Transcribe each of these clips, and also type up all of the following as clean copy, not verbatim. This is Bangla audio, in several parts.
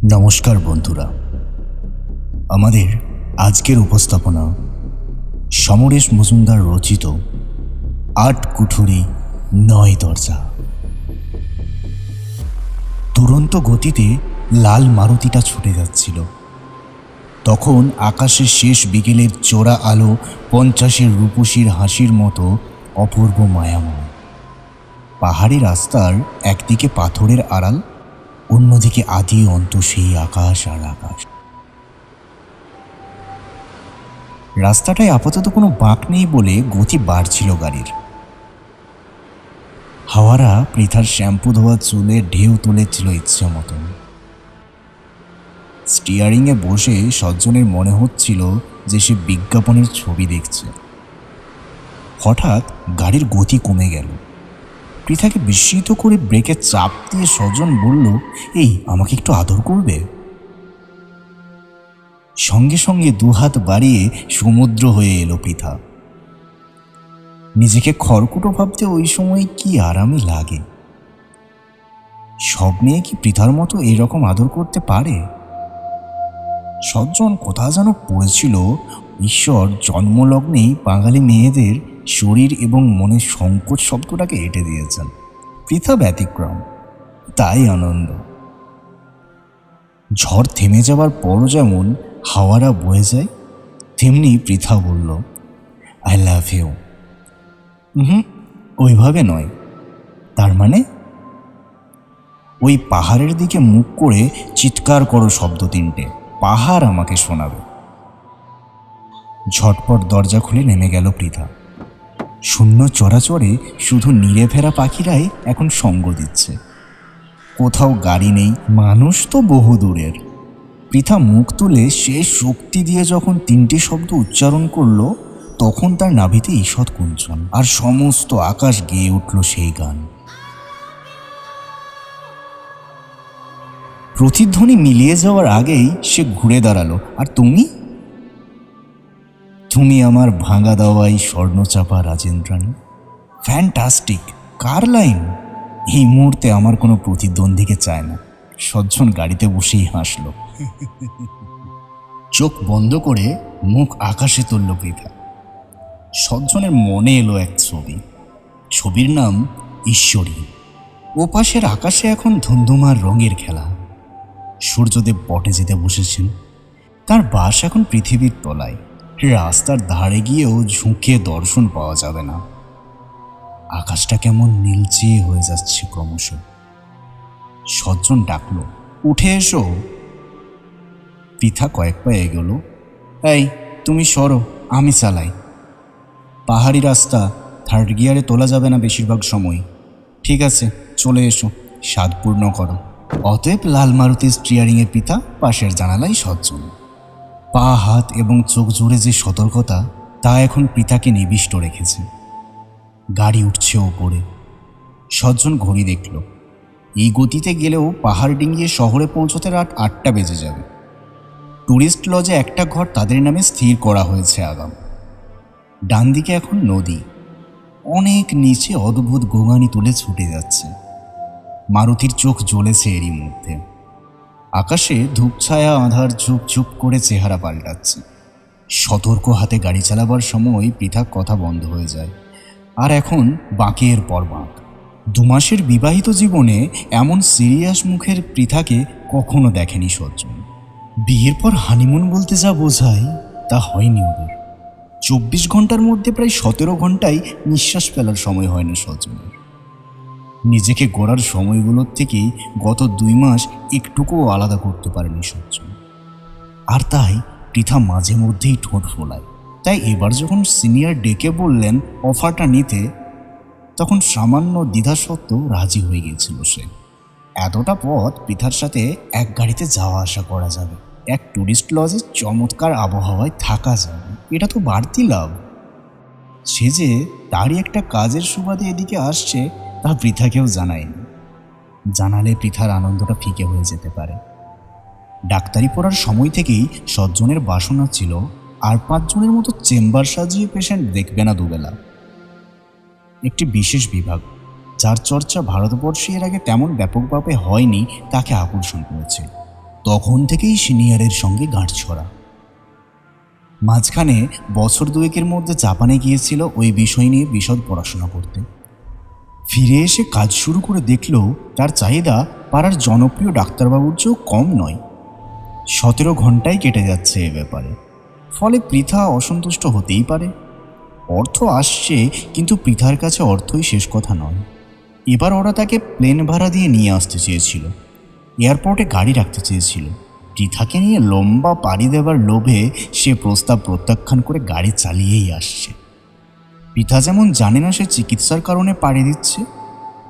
নমস্কার বন্ধুরা, আমাদের আজকের উপস্থাপনা সমরেশ মজুমদার রচিত ৮ কুঠুরি ৯ দরজা। দুরন্ত গতিতে লাল মারুতিটা ছুটে যাচ্ছিল। তখন আকাশের শেষ বিকেলের চোরা আলো ৫০-এর রূপসীর হাসির মতো অপূর্ব মায়াময়। পাহাড়ি রাস্তার একদিকে পাথরের আড়াল, অন্যদিকে আদি অন্ত সেই আকাশ আর আকাশ। রাস্তাটায় আপাতত কোনো বাঁক নেই বলে গতি বাড়ছিল গাড়ির। হাওয়ারা পৃথার শ্যাম্পু ধোয়া চুলে ঢেউ তুলেছিল ইচ্ছে মতন। স্টিয়ারিংয়ে বসে সজ্জনের মনে হচ্ছিল যে সে বিজ্ঞাপনের ছবি দেখছে। হঠাৎ গাড়ির গতি কমে গেল। পৃথাকে বিস্মিত করে ব্রেকে চাপ দিয়ে সজ্জন বলল, এই আমাকে একটু আদর করবে? সঙ্গে সঙ্গে দুহাত বাড়িয়ে সমুদ্র হয়ে এলো পৃথা। নিজেকে খড়কুটো ভাবতে ওই সময় কি আরামই লাগে। সব মেয়ে কি পৃথার মতো এরকম আদর করতে পারে? সজ্জন কোথা যেন পড়েছিল, ঈশ্বর জন্মলগ্নেই বাঙালি মেয়েদের শরীর এবং মনের সংকোচ শব্দটাকে এঁটে দিয়েছেন। পৃথা ব্যতিক্রম, তাই আনন্দ। ঝড় থেমে যাবার পরও যেমন হাওয়ারা বয়ে যায়, তেমনি পৃথা বলল, আই লাভ ইউ। ওইভাবে নয়। তার মানে? ওই পাহাড়ের দিকে মুখ করে চিৎকার করো শব্দ তিনটে, পাহাড় আমাকে শোনাবে। ঝটপট দরজা খুলে নেমে গেল পৃথা। শূন্য চরাচরে শুধু নিড়ে ফেরা পাখিরাই এখন সঙ্গ দিচ্ছে। কোথাও গাড়ি নেই, মানুষ তো বহু দূরের। পৃথা মুখ তুলে শেষ শক্তি দিয়ে যখন তিনটি শব্দ উচ্চারণ করল, তখন তার নাভিতে ঈষৎ কুঞ্চন, আর সমস্ত আকাশ গেয়ে উঠল সেই গান। প্রতিধ্বনি মিলিয়ে যাওয়ার আগেই সে ঘুরে দাঁড়ালো। আর তুমি? তুমি আমার ভাঙা দাওয়াই স্বর্ণচাপা রাজেন্দ্রাণী। ফ্যান্টাস্টিক! কার লাইন! এই মুহূর্তে আমার কোনো প্রতিদ্বন্দ্বীকে চায় না। সজ্জন গাড়িতে বসেই হাসল। চোখ বন্ধ করে মুখ আকাশে তুলল পৃথা। সজ্জনের মনে এলো এক ছবি। ছবির নাম ঈশ্বরী। ওপাশের আকাশে এখন ধুন্ধুমার রঙের খেলা। সূর্যদেব বটে যেতে বসেছেন। তার বাস এখন পৃথিবীর তলায়। রাস্তার ধারে গিয়েও ঝুঁকে দর্শন পাওয়া যাবে না। আকাশটা কেমন নীলচে হয়ে যাচ্ছে ক্রমশ। সজ্জন ডাকল, উঠে এসো। পৃথা কয়েক পা এগোলো। এই তুমি সরো, আমি চালাই। পাহাড়ি রাস্তা, থার্ড গিয়ারে তোলা যাবে না বেশিরভাগ সময়। ঠিক আছে, চলে এসো, স্বাদ পূর্ণ করো। অতএব লাল মারুতি স্টিয়ারিংয়ে পৃথা, পাশের জানালাই সজ্জন। পা হাত এবং চোখ জুড়ে যে সতর্কতা, তা এখন পৃথাকে নিবিষ্ট রেখেছে। গাড়ি উঠছে ওপরে। সজ্জন ঘড়ি দেখল। এই গতিতে গেলেও পাহাড় ডিঙিয়ে শহরে পৌঁছতে রাত ৮টা বেজে যাবে। টুরিস্ট লজে একটা ঘর তাদের নামে স্থির করা হয়েছে আগাম। ডান দিকে এখন নদী, অনেক নিচে অদ্ভুত গোঙানি তুলে ছুটে যাচ্ছে। মারুতির চোখ জ্বলেছে এরই মধ্যে। আকাশে ধূপছায়া আঁধার ঝুপ ঝুপ করে চেহারা পাল্টাচ্ছে। সতর্ক হাতে গাড়ি চালাবার সময় পৃথক কথা বন্ধ হয়ে যায়। আর এখন বাঁকের পর বাঁক। ২ মাসের বিবাহিত জীবনে এমন সিরিয়াস মুখের পৃথাকে কখনো দেখেনি সজ্জন। বিয়ের পর হানিমুন বলতে যা বোঝায় তা হয়নি ওদের। ২৪ ঘন্টার মধ্যে প্রায় ১৭ ঘন্টায় নিঃশ্বাস ফেলার সময় হয় না সজ্জনের। নিজেকে গড়ার সময়গুলোর থেকেই গত ২ মাস একটুকুও আলাদা করতে পারেনি সজ্জন। আর তাই পৃথা মাঝে মধ্যেই ঠোঁট ফোলায়। তাই এবার যখন সিনিয়র ডেকে বললেন অফারটা নিতে, তখন সামান্য দ্বিধা সত্ত্বেও রাজি হয়ে গিয়েছিল সে। এতটা পথ পৃথার সাথে এক গাড়িতে যাওয়া আসা করা যাবে, এক টুরিস্ট লজে চমৎকার আবহাওয়ায় থাকা যাবে, এটা তো বাড়তি লাভ। সে যে তারই একটা কাজের সুবাদে এদিকে আসছে, তা পৃথাকেও জানায়নি। জানালে পৃথার আনন্দটা ফিকে হয়ে যেতে পারে। ডাক্তারি পড়ার সময় থেকেই সজ্জনের বাসনা ছিল আর ৫ জনের মতো চেম্বার সাজিয়ে পেশেন্ট দেখবে না দুবেলা। একটি বিশেষ বিভাগ, যার চর্চা ভারতবর্ষে এর আগে তেমন ব্যাপকভাবে হয়নি, তাকে আকর্ষণ করেছে। তখন থেকেই সিনিয়রের সঙ্গে গাঁটছড়া। মাঝখানে বছর দুয়েকের মধ্যে জাপানে গিয়েছিল ওই বিষয় নিয়ে বিশদ পড়াশোনা করতে। ফিরে এসে কাজ শুরু করে দেখল তার চাহিদা পাড়ার জনপ্রিয় ডাক্তারবাবুর চেয়েও কম নয়। 17 ঘন্টাই কেটে যাচ্ছে এ ব্যাপারে। ফলে পৃথা অসন্তুষ্ট হতেই পারে। অর্থ আসছে, কিন্তু পৃথার কাছে অর্থই শেষ কথা নয়। এবার ওরা তাকে প্লেন ভাড়া দিয়ে নিয়ে আসতে চেয়েছিল, এয়ারপোর্টে গাড়ি রাখতে চেয়েছিল। পৃথাকে নিয়ে লম্বা পাড়ি দেবার লোভে সে প্রস্তাব প্রত্যাখ্যান করে গাড়ি চালিয়েই আসছে। পৃথা যেমন জানে না সে চিকিৎসার কারণে পাড়ি দিচ্ছে,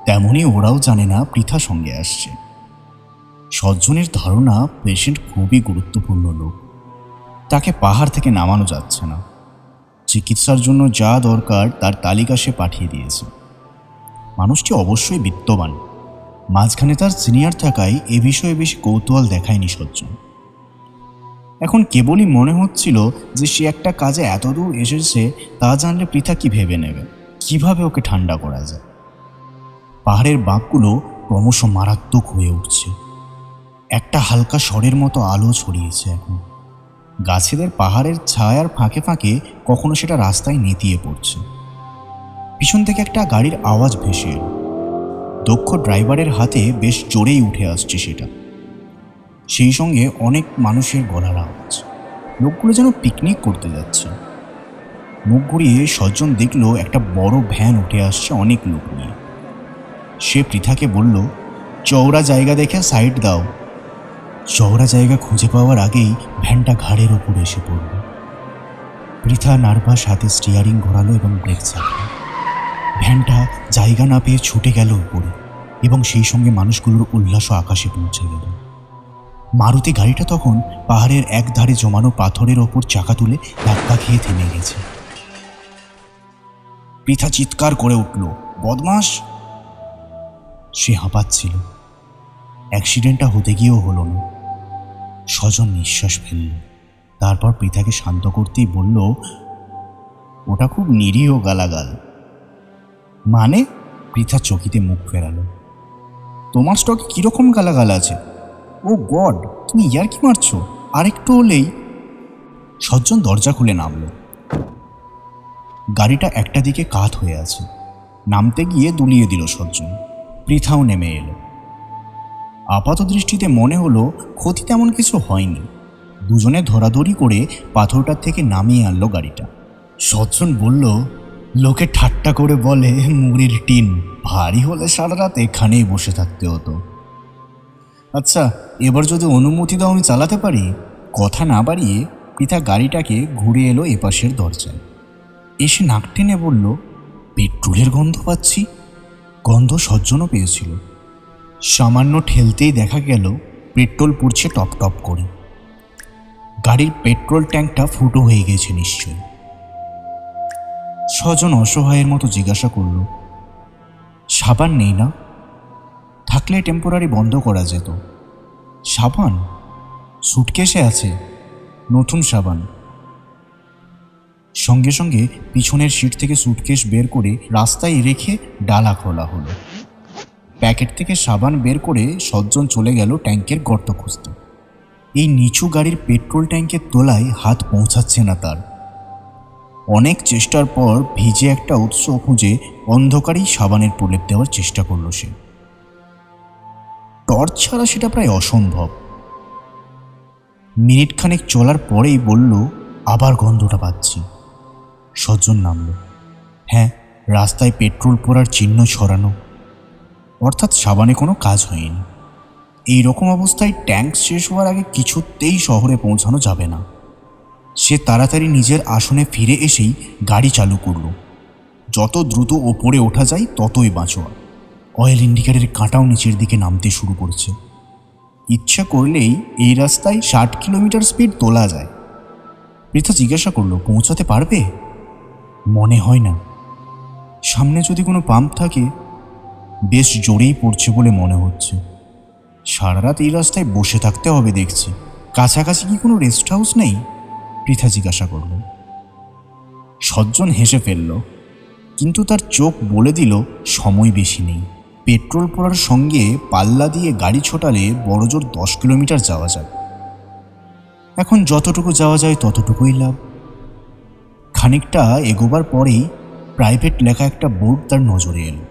তেমনি ওরাও জানে না পৃথা সঙ্গে আসছে। সজ্জনের ধারণা পেশেন্ট খুবই গুরুত্বপূর্ণ লোক, তাকে পাহাড় থেকে নামানো যাচ্ছে না। চিকিৎসার জন্য যা দরকার তার তালিকা সে পাঠিয়ে দিয়েছে। মানুষটি অবশ্যই বিত্তবান। মাঝখানে তার সিনিয়র থাকায় এ বিষয়ে বেশি কৌতূহল দেখায়নি সজ্জন। এখন কেবলই মনে হচ্ছিল যে সে একটা কাজে এতদূর এসেছে, তা জানলে পৃথা কি ভেবে নেবে, কিভাবে ওকে ঠান্ডা করা যায়। পাহাড়ের বাঁকগুলো ক্রমশ মারাত্মক হয়ে উঠছে। একটা হালকা স্বরের মতো আলো ছড়িয়েছে এখন। গাছেদের পাহাড়ের ছায়ার ফাঁকে ফাঁকে কখনো সেটা রাস্তায় নেতিয়ে পড়ছে। পিছন থেকে একটা গাড়ির আওয়াজ ভেসে এল। দক্ষ ড্রাইভারের হাতে বেশ জোরেই উঠে আসছে সেটা। সেই সঙ্গে অনেক মানুষের গলার আওয়াজ। লোকগুলো যেন পিকনিক করতে যাচ্ছে। মুখ ঘুরিয়ে সজ্জন দেখল একটা বড় ভ্যান উঠে আসছে অনেক লোক নিয়ে। সে পৃথাকে বলল, চওড়া জায়গা দেখে সাইড দাও। চওড়া জায়গা খুঁজে পাওয়ার আগেই ভ্যানটা ঘাড়ের ওপর এসে পড়ল। পৃথা নার্ভাস হাতে স্টিয়ারিং ঘোরালো এবং ব্রেক চাপল। ভ্যানটা জায়গা না পেয়ে ছুটে গেল উপরে এবং সেই সঙ্গে মানুষগুলোর উল্লাসও আকাশে পৌঁছে গেল। মারুতি গাড়িটা তখন পাহাড়ের এক ধারে জমানো পাথরের ওপর চাকা তুলে ধাক্কা খেয়ে থেমে গেছে। পৃথা চিৎকার করে উঠল, বদমাস! সে হাঁপাচ্ছিল। অ্যাক্সিডেন্টটা হতে গিয়েও হলো না। সজন নিঃশ্বাস ফেলল। তারপর পৃথাকে শান্ত করতেই বলল, ওটা খুব নিরীহ গালাগাল। মানে? পৃথা চকিতে মুখ ফেরালো। তোমার স্টকে কিরকম গালাগাল আছে? ও গড, তুমি ইয়ার্কি মারছো? আরেকটু হলেই। সজ্জন দরজা খুলে নামল। গাড়িটা একটা দিকে কাত হয়ে আছে। নামতে গিয়ে দুলিয়ে দিল সজ্জন। পৃথাও নেমে এলো। আপাত দৃষ্টিতে মনে হলো ক্ষতি তেমন কিছু হয়নি। দুজনে ধরাধরি করে পাথরটার থেকে নামিয়ে আনলো গাড়িটা। সজ্জন বলল, লোকে ঠাট্টা করে বলে মুড়ির টিন, ভারী হলে সারা রাত এখানেই বসে থাকতে হতো। আচ্ছা, এবার যদি অনুমতি দাও আমি চালাতে পারি। কথা না বাড়িয়ে পৃথা গাড়িটাকে ঘুরে এলো এপাশের দরজায়। এসে নাক টেনে বলল, পেট্রোলের গন্ধ পাচ্ছি। গন্ধ সজ্জনও পেয়েছিল। সামান্য ঠেলতেই দেখা গেল পেট্রোল পড়ছে টপ টপ করে। গাড়ির পেট্রোল ট্যাঙ্কটা ফুটো হয়ে গেছে নিশ্চয়ই। সজন অসহায়ের মতো জিজ্ঞাসা করল, সাবান নেই না? থাকলে টেম্পোরারি বন্ধ করা যেত। সাবান? সুটকেসে আছে, নতুন সাবান। সঙ্গে সঙ্গে পিছনের সিট থেকে সুটকেস বের করে রাস্তায় রেখে ডালা খোলা হলো। প্যাকেট থেকে সাবান বের করে সজ্জন চলে গেল ট্যাঙ্কের গর্ত খুঁজতে। এই নিচু গাড়ির পেট্রোল ট্যাঙ্কের তলায় হাত পৌঁছাচ্ছে না তার। অনেক চেষ্টার পর ভিজে একটা উৎস খুঁজে অন্ধকারেই সাবানের প্রলেপ দেওয়ার চেষ্টা করল সে। টর্চ ছাড়া সেটা প্রায় অসম্ভব। মিনিট খানেক চলার পরেই বলল, আবার গন্ধটা পাচ্ছি। সজ্জন নামল। হ্যাঁ, রাস্তায় পেট্রোল পোড়ার চিহ্ন ছড়ানো, অর্থাৎ সাবানে কোনো কাজ হয়নি। এই রকম অবস্থায় ট্যাঙ্ক শেষ হওয়ার আগে কিছুতেই শহরে পৌঁছানো যাবে না। সে তাড়াতাড়ি নিজের আসনে ফিরে এসেই গাড়ি চালু করল। যত দ্রুত ওপরে ওঠা যায় ততই বাঁচোয়া। অয়েল ইন্ডিকেটরের কাঁটাও নিচের দিকে নামতে শুরু করছে। ইচ্ছা করলেই এই রাস্তায় 60 কিলোমিটার স্পিড তোলা যায়। পৃথা জিজ্ঞাসা করল, পৌঁছাতে পারবে? মনে হয় না। সামনে যদি কোনো পাম্প থাকে। বেশ জোরেই পড়ছে বলে মনে হচ্ছে। সারা রাত এই রাস্তায় বসে থাকতে হবে দেখছি। কাছাকাছি কি কোনো রেস্ট হাউস নেই? পৃথা জিজ্ঞাসা করল। সজ্জন হেসে ফেলল, কিন্তু তার চোখ বলে দিল সময় বেশি নেই। পেট্রোল পোড়ার সঙ্গে পাল্লা দিয়ে গাড়ি ছোটালে বড়জোর 10 কিলোমিটার যাওয়া যায়। এখন যতটুকু যাওয়া যায় ততটুকুই লাভ। খানিকটা এগোবার পরেই প্রাইভেট লেখা একটা বোর্ড তার নজরে এলো।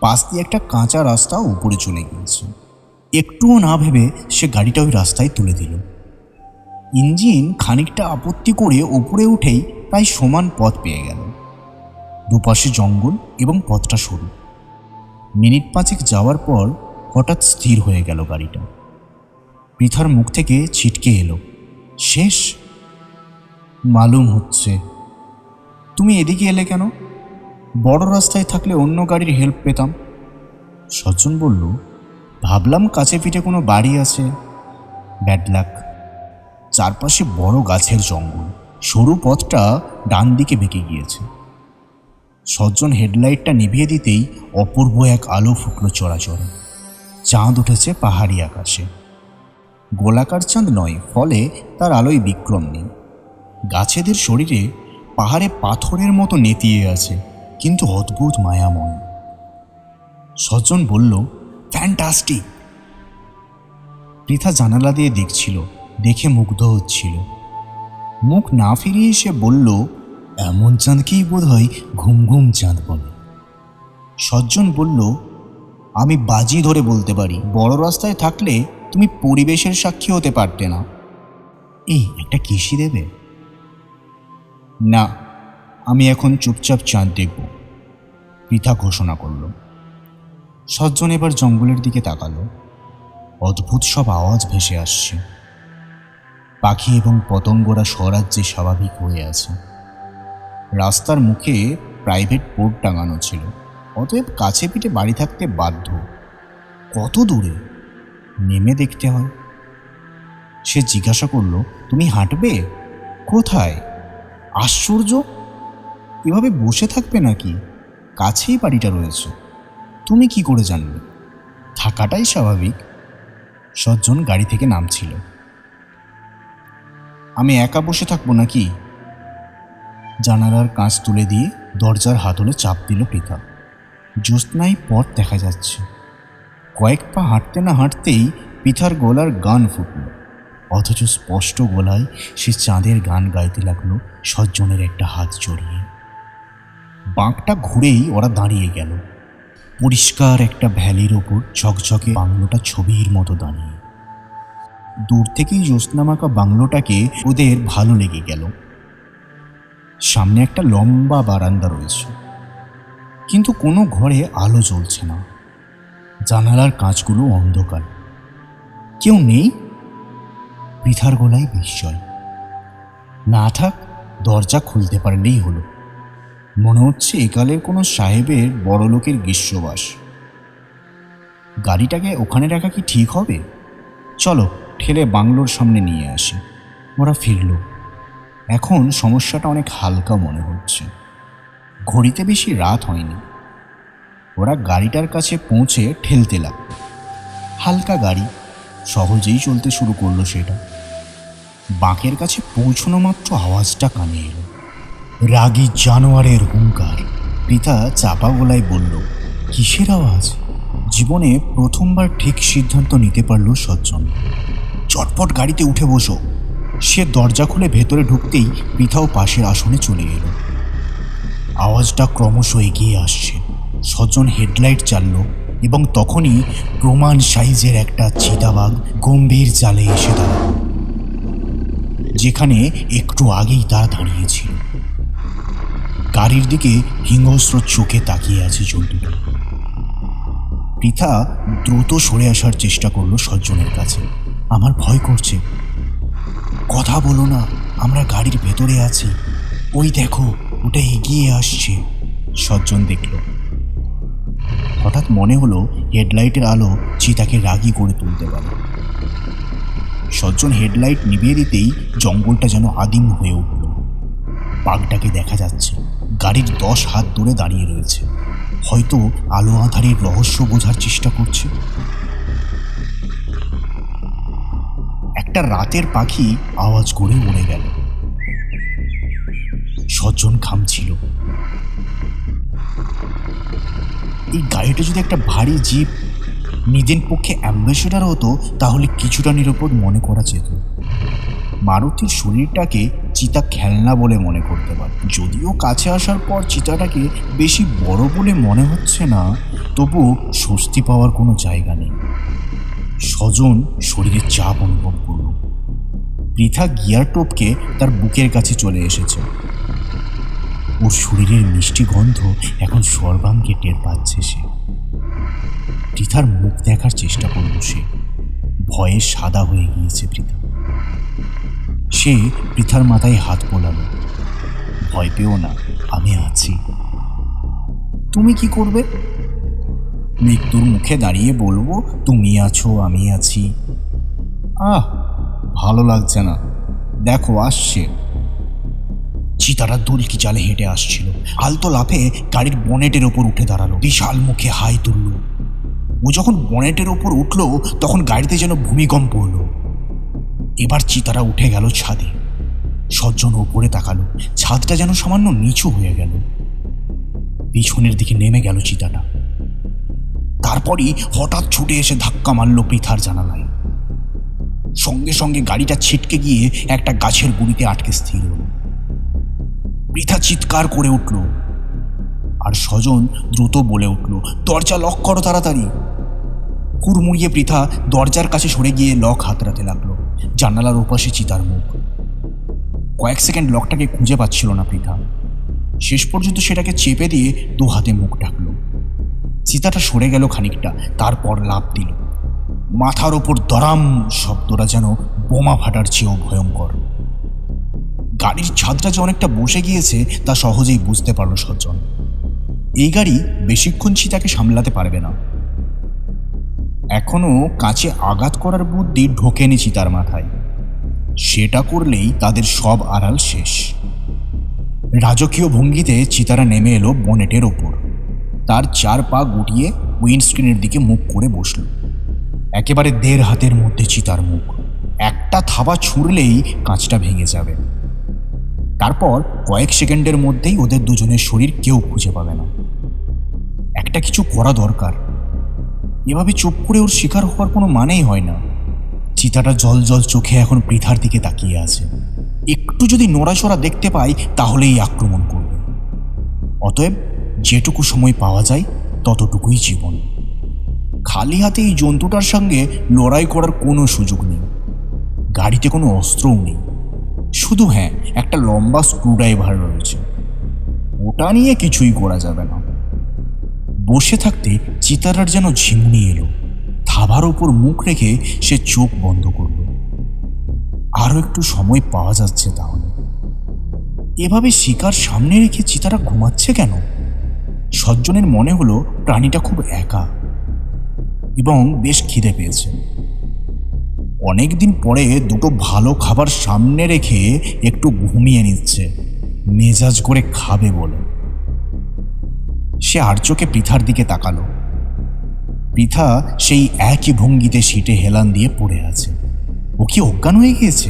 পাশ দিয়ে একটা কাঁচা রাস্তা উপরে চলে গিয়েছে। একটুও না ভেবে সে গাড়িটা ওই রাস্তায় তুলে দিল। ইঞ্জিন খানিকটা আপত্তি করে উপরে উঠেই প্রায় সমান পথ পেয়ে গেল। দুপাশে জঙ্গল এবং পথটা সরু। মিনিট 5 যাওয়ার পর হঠাৎ স্থির হয়ে গেল গাড়িটা। পৃথার মুখ থেকে ছিটকে এলো, শেষ? মালুম হচ্ছে। তুমি এদিকে এলে কেন? বড় রাস্তায় থাকলে অন্য গাড়ির হেল্প পেতাম। সজ্জন বলল, ভাবলাম কাছে পিঠে কোনো বাড়ি আছে। Bad luck. চারপাশে বড় গাছের জঙ্গল, সরু পথটা ডান দিকে বেঁকে গিয়েছে। সজ্জন হেডলাইটটা নিভিয়ে দিতেই অপূর্ব এক আলো ফুটল চরাচরে। চাঁদ উঠেছে পাহাড়ি আকাশে। গোলাকার চাঁদ নয়, ফলে তার আলোয় বিক্রম নেই। গাছেদের শরীরে পাহাড়ে পাথরের মতো নেতিয়ে আছে, কিন্তু অদ্ভুত মায়াময়। সজ্জন বলল, ফ্যান্টাস্টিক। পৃথা জানালা দিয়ে দেখছিল, দেখে মুগ্ধ হচ্ছিল। মুখ না ফিরিয়ে সে বলল, এমন চাঁদকেই বোধ হয় ঘুম ঘুম চাঁদ বলে। সজ্জন বলল, আমি বাজি ধরে বলতে পারি, বড় রাস্তায় থাকলে তুমি পরিবেশের সাক্ষী হতে পারতে না। এই একটা কিসি দেবে? না, আমি এখন চুপচাপ চাঁদ দেখব, পৃথা ঘোষণা করল। সজ্জন এবার জঙ্গলের দিকে তাকালো। অদ্ভুত সব আওয়াজ ভেসে আসছে। পাখি এবং পতঙ্গরা স্বরাজ্যে স্বাভাবিক হয়ে আছে। রাস্তার মুখে প্রাইভেট বোর্ড টাঙানো ছিল, অতএব কাছে পিঠে বাড়ি থাকতে বাধ্য। কত দূরে? নেমে দেখতে হয়। সে জিজ্ঞাসা করল, তুমি হাঁটবে? কোথায়? আশ্চর্য, এভাবে বসে থাকবে নাকি? কাছেই বাড়িটা রয়েছে, তুমি কি করে জানবে? থাকাটাই স্বাভাবিক। সজ্জন গাড়ি থেকে নামছিল। আমি একা বসে থাকবো নাকি? জানালার কাঁচ তুলে দিয়ে দরজার হাতলে চাপ দিল পৃথা। জ্যোৎস্নায় পথ দেখা যাচ্ছে। কয়েক পা হাঁটতে না হাঁটতেই পৃথার গলার গান ফুটল, অথচ স্পষ্ট গলায় সে চাঁদের গান গাইতে লাগলো সজ্জনের একটা হাত জড়িয়ে। বাঁকটা ঘুরেই ওরা দাঁড়িয়ে গেল। পরিষ্কার একটা ভ্যালির ওপর ঝকঝকে বাংলোটা ছবির মতো দাঁড়িয়ে। দূর থেকেই জ্যোৎস্নামাখা বাংলোটাকে ওদের ভালো লেগে গেল। সামনে একটা লম্বা বারান্দা রয়েছে, কিন্তু কোনো ঘরে আলো জ্বলছে না। জানালার কাঁচগুলো অন্ধকার। কেউ নেই? পৃথার গলায় বিস্ময়। না থাক, দরজা খুলতে পারলেই হলো। মনে হচ্ছে একালের কোনো সাহেবের বড় লোকের গ্রীষ্মবাস। গাড়িটাকে ওখানে রাখা কি ঠিক হবে? চলো ঠেলে বাংলোর সামনে নিয়ে আসি। ওরা ফিরল। এখন সমস্যাটা অনেক হালকা মনে হচ্ছে। ঘড়িতে বেশি রাত হয়নি। ওরা গাড়িটার কাছে পৌঁছে ঠেলতে লাগল। হালকা গাড়ি, সহজেই চলতে শুরু করলো সেটা। বাঁকের কাছে পৌঁছানো মাত্র আওয়াজটা কানে এলো, রাগী জানোয়ারের হুঙ্কার। পৃথা চাপা গলায় বলল, কিসের আওয়াজ? জীবনে প্রথমবার ঠিক সিদ্ধান্ত নিতে পারল সজ্জন। চটপট গাড়িতে উঠে বসো। সে দরজা খুলে ভেতরে ঢুকতেই পৃথাও পাশের আসনে চলে এলো। আওয়াজটা ক্রমশ এগিয়ে আসছে। সজ্জন হেডলাইট চালল এবং তখনই প্রমাণ সাইজের একটা চিতাবাঘ গম্ভীর জালে এসে দাঁড়াল, যেখানে একটু আগেই তারা দাঁড়িয়েছিল। গাড়ির দিকে হিংস্র চোখে তাকিয়ে আছে জন্তুটা। পৃথা দ্রুত সরে আসার চেষ্টা করলো সজ্জনের কাছে। আমার ভয় করছে। কথা বলো না, আমরা গাড়ির ভেতরে আছি। ওই দেখো, ওটা এগিয়ে আসছে। সজ্জন দেখল। হঠাৎ মনে হলো হেডলাইটের আলো চিতাকে রাগী করে তুলতে পারে। সজ্জন হেডলাইট নিভিয়ে দিতেই জঙ্গলটা যেন আদিম হয়ে উঠল। বাঘটাকে দেখা যাচ্ছে, গাড়ির 10 হাত দূরে দাঁড়িয়ে রয়েছে। হয়তো আলো আঁধারের রহস্য বোঝার চেষ্টা করছে। একটা রাতের পাখি আওয়াজ করে উড়ে গেল। সজ্জন ঘামছিল। এই গাড়িটা যদি একটা ভারী জিপ নিজের পক্ষে অ্যাম্বাসেডার হতো তাহলে কিছুটা নিরাপদ মনে করা যেত। মারুতির শরীরটাকে চিতা খেলনা বলে মনে করতে পারে। যদিও কাছে আসার পর চিতাটাকে বেশি বড় বলে মনে হচ্ছে না, তবু স্বস্তি পাওয়ার কোনো জায়গা নেই। স্বজন শরীরে চাপ অনুভব করল। পৃথা গিয়ার টপকে তার বুকের কাছে চলে এসেছে। ওর শরীরের মিষ্টি গন্ধ এখন সর্বাঙ্গে টের পাচ্ছে সে। পৃথার মুখ দেখার চেষ্টা করল সে। ভয়ে সাদা হয়ে গিয়েছে পৃথা। সে পৃথার মাথায় হাত বোলাল। ভয় পেও না, আমি আছি। তুমি কি করবে? মৃত্যুর মুখে দাঁড়িয়ে বলবো তুমি আছো, আমি আছি। ভালো লাগছে না, দেখো আসছে। চিতারা দোলকি চালে হেঁটে আসছিল। আলতো লাফে গাড়ির বনেটের ওপর উঠে দাঁড়ালো। বিশাল মুখে হাই তুলল। ও যখন বনেটের ওপর উঠল তখন গাড়িতে যেন ভূমিকম্প হলো। এবার চিতারা উঠে গেল ছাদে। সজ্জন ওপরে তাকালো। ছাদটা যেন সামান্য নিচু হয়ে গেল। পিছনের দিকে নেমে গেল চিতাটা। তারপরই হঠাৎ ছুটে এসে ধাক্কা মারল পৃথার জানালায়। সঙ্গে সঙ্গে গাড়িটা ছিটকে গিয়ে একটা গাছের গুড়িতে আটকে স্থির হল। পৃথা চিৎকার করে উঠল আর স্বজন দ্রুত বলে উঠল, দরজা লক করো তাড়াতাড়ি। হুড়মুড়িয়ে পৃথা দরজার কাছে সরে গিয়ে লক হাতড়াতে লাগলো। জানালার ওপাশে চিতার মুখ। কয়েক সেকেন্ড লকটাকে খুঁজে পাচ্ছিল না পৃথা। শেষ পর্যন্ত সেটাকে চেপে দিয়ে দু হাতে মুখ ঢাকল। চিতাটা সরে গেল খানিকটা, তারপর লাফ দিল। মাথার ওপর দরাম শব্দটা যেন বোমা ফাটার চেয়েও ভয়ঙ্কর। গাড়ির ছাদটা যে অনেকটা বসে গিয়েছে তা সহজেই বুঝতে পারল সজ্জন। এই গাড়ি বেশিক্ষণ চিতাকে সামলাতে পারবে না। এখনো কাছে আঘাত করার বুদ্ধি ঢোকেনি চিতার মাথায়। সেটা করলেই তাদের সব আড়াল শেষ। রাজকীয় ভঙ্গিতে চিতারা নেমে এলো বনেটের ওপর। তার 4 পা গুটিয়ে উইন্ডস্ক্রিনের দিকে মুখ করে বসল। একেবারে 1.5 হাতের মধ্যে চিতার মুখ। একটা থাবা ছুঁড়লেই কাঁচটা ভেঙে যাবে। তারপর কয়েক সেকেন্ডের মধ্যেই ওদের দুজনের শরীর কেউ খুঁজে পাবে না। একটা কিছু করা দরকার। এভাবে চুপ করে ওর শিকার হওয়ার কোনো মানেই হয় না। চিতাটা জল জল চোখে এখন পৃথার দিকে তাকিয়ে আছে। একটু যদি নড়াচড়া দেখতে পাই তাহলেই আক্রমণ করবে। অতএব যেটুকু সময় পাওয়া যায় ততটুকুই জীবন। খালি হাতে এই জন্তুটার সঙ্গে লড়াই করার কোনো সুযোগ নেই। গাড়িতে কোনো অস্ত্রও নেই, শুধু একটা লম্বা স্ক্রুড্রাইভার রয়েছে। ওটা নিয়ে কিছুই করা যাবে না। বসে থাকতে চিতারার যেন ঝিমুনি এলো। থাবার ওপর মুখ রেখে সে চোখ বন্ধ করল। আরো একটু সময় পাওয়া যাচ্ছে তাহলে। এভাবে শিকার সামনে রেখে চিতারা ঘুমাচ্ছে কেন? সজ্জনের মনে হলো প্রাণীটা খুব একা এবং বেশ খিদে পেয়েছে। অনেকদিন পরে দুটো ভালো খাবার সামনে রেখে একটু ঘুমিয়ে নিচ্ছে, মেজাজ করে খাবে বলে। সে আর চোখে পৃথার দিকে তাকালো। পৃথা সেই একই ভঙ্গিতে সিটে হেলান দিয়ে পড়ে আছে। ও কি অজ্ঞান হয়ে গিয়েছে?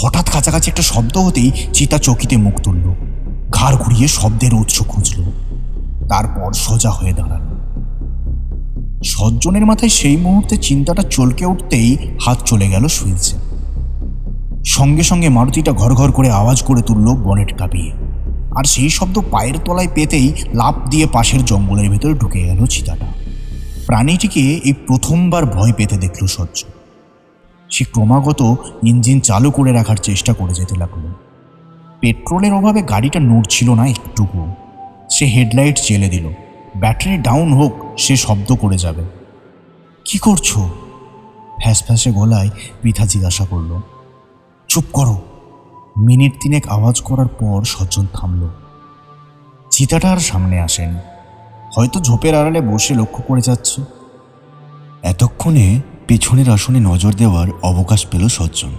হঠাৎ কাছাকাছি একটা শব্দ হতেই চিতা চকিতে মুখ তুলল। ঘাড় ঘুরিয়ে শব্দের উৎস খুঁজল। তারপর সোজা হয়ে দাঁড়ালো। সজ্জনের মাথায় সেই মুহূর্তে চিন্তাটা চলকে উঠতেই হাত চলে গেল সুইচে। সঙ্গে সঙ্গে মারুতিটা ঘর ঘর করে আওয়াজ করে তুলল বনেট কাঁপিয়ে। আর সেই শব্দ পায়ের তলায় পেতেই লাফ দিয়ে পাশের জঙ্গলের ভেতরে ঢুকে গেল চিতাটা। প্রাণীটিকে এই প্রথমবার ভয় পেতে দেখল সজ্জ। সে ক্রমাগত ইঞ্জিন চালু করে রাখার চেষ্টা করে যেতে লাগলো। পেট্রোলের অভাবে গাড়িটা নড়ছিল না একটুকু। সে হেডলাইট জ্বেলে দিল। ব্যাটারি ডাউন হোক, সে শব্দ করে যাবে। কি করছো? ফ্যাসফ্যাসে গলায় পৃথা জিজ্ঞাসা করল। চুপ করো। মিনিট 3 আওয়াজ করার পর সজ্জন থামল। চিতাটা আর সামনে আসেনি। হয়তো ঝোপের আড়ালে বসে লক্ষ্য করে যাচ্ছে। এতক্ষণে পেছনের আসনে নজর দেওয়ার অবকাশ পেল সজ্জন।